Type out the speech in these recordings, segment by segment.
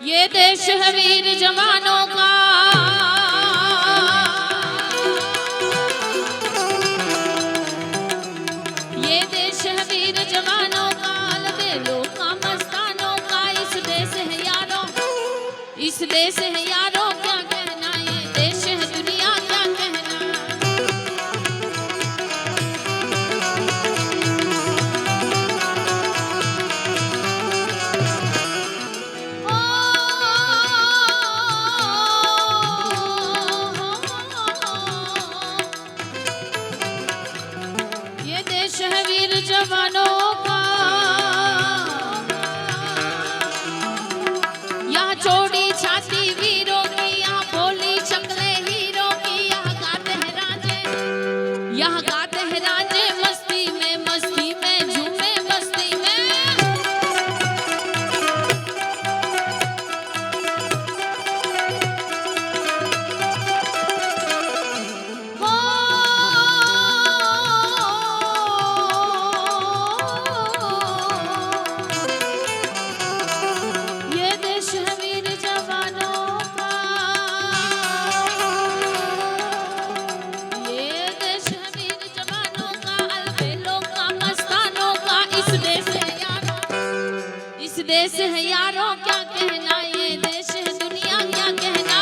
ये देश है वीर जवानों का, ये देश है वीर जवानों का, अलबेलों का मस्तानों का। इस देश है यारों, इस देश है यारों, क्या कहना। ये देश है दुनिया, क्या कहना। ये देश है वीर जवानों का, यहाँ चौड़ी छाती वीरों की, यहाँ बोली शक्लें हीरों की। यहाँ गाते हैं राजे, यहाँ गाते हैं राजे, मस्ती में झूमे मस्ती में। हो ये देश है वीर जवानों का, ये देश है वीर जवानों का, अलबेलों का मस्तानों का। इस देश है यारों, इस देश है यारों, क्या कहना। ये देश है दुनिया, क्या कहना।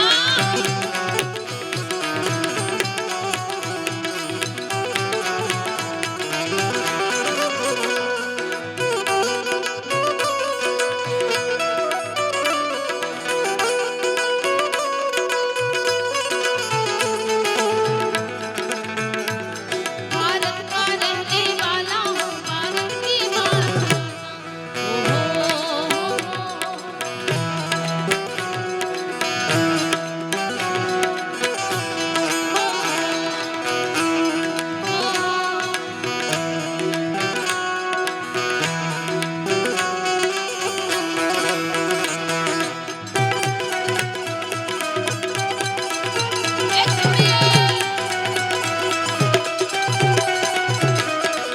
भारत का रहने वाला हूँ, भारत की माता।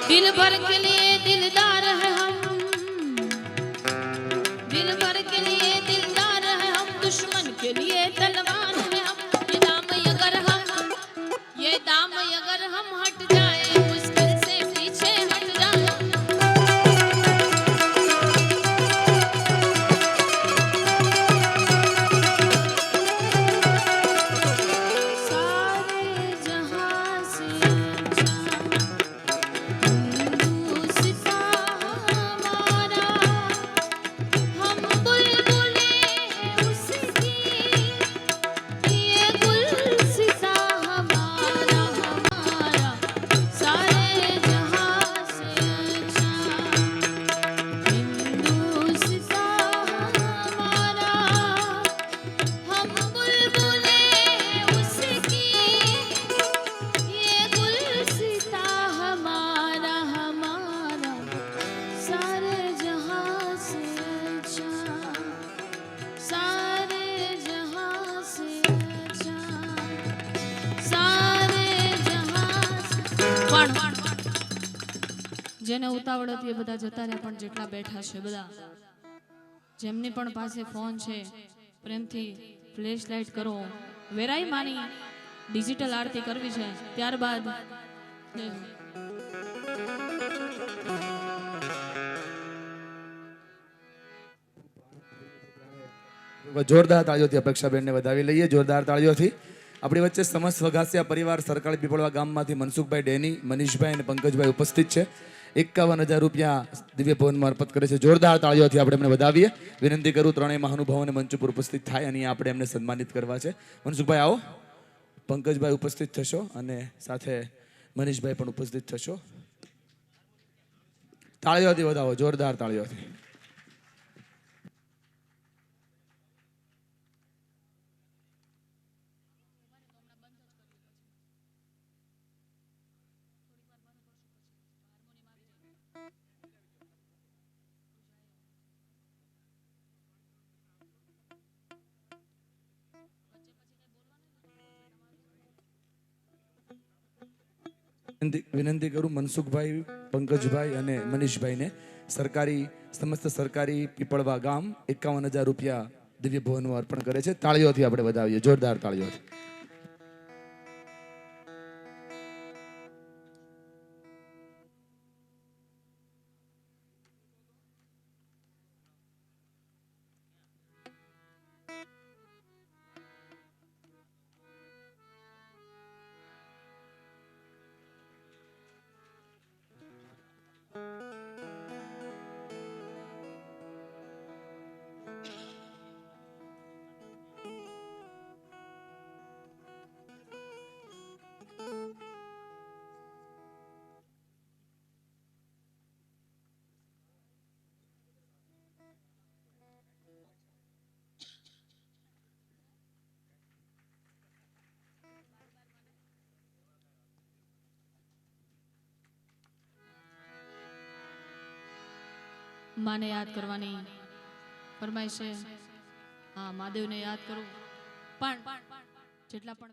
दिल भर के लिए दिलदार है हम, दिल भर के लिए दिलदार है हम, दुश्मन के लिए तलवार है हम। ये दाम अगर हम हट जाए, मुश्किल से पीछे हट जाए। सारे जहां से हिंदुस्तां हमारा, हम बुलबुलें हैं उसकी, ये गुलसितां हमारा हमारा। सारे जहां से अच्छा हिंदुस्तां हमारा, हम बुलबुलें हैं उसकी, ये गुलसितां हमारा हमारा। सारे जहां से अच्छा, सारे जहां से अच्छा, सारे जहां से। પણ જેને ઉતાવળ હતી એ બધા જતા રહ્યા, પણ જેટલા બેઠા છે બધા, જેમની પણ પાસે ફોન છે, પ્રેમથી ફ્લેશ લાઇટ કરો. વેરાઈ માની ડિજિટલ આરતી કરવી છે. ત્યારબાદ જોરદાર તાળીઓથી અપેક્ષાબેનને વધાવી લઈએ. જોરદાર તાળીઓથી. આપણી વચ્ચે સમસ્ત વઘાસિયા પરિવાર સરકારી પીપળવા ગામમાંથી મનસુખભાઈ ડેની, મનીષભાઈ અને પંકજભાઈ ઉપસ્થિત છે. 51,000 રૂપિયા દિવ્ય ભવનમાં અર્પણ કરે છે. જોરદાર તાળીઓથી આપણે એમને વધાવીએ. વિનંતી કરું ત્રણેય મહાનુભાવોને મંચ ઉપર ઉપસ્થિત થાય અને આપણે એમને સન્માનિત કરવા છે. મનસુખભાઈ આવો, પંકજભાઈ ઉપસ્થિત થશો અને સાથે મનીષભાઈ પણ ઉપસ્થિત થશો. તાળીઓથી વધાવો, જોરદાર તાળીઓથી. વિનંતી કરું મનસુખભાઈ, પંકજભાઈ અને મનીષભાઈને સરકારી સમસ્ત સરકારી પીપળવા ગામ 51,000 રૂપિયા દિવ્ય ભવનનું અર્પણ કરે છે. તાળીઓથી આપણે વધાવીએ, જોરદાર તાળીઓથી. માને યાદ કરવાની ફરમાઈશ છે. હા, મહાદેવને યાદ કરું, પણ જેટલા પણ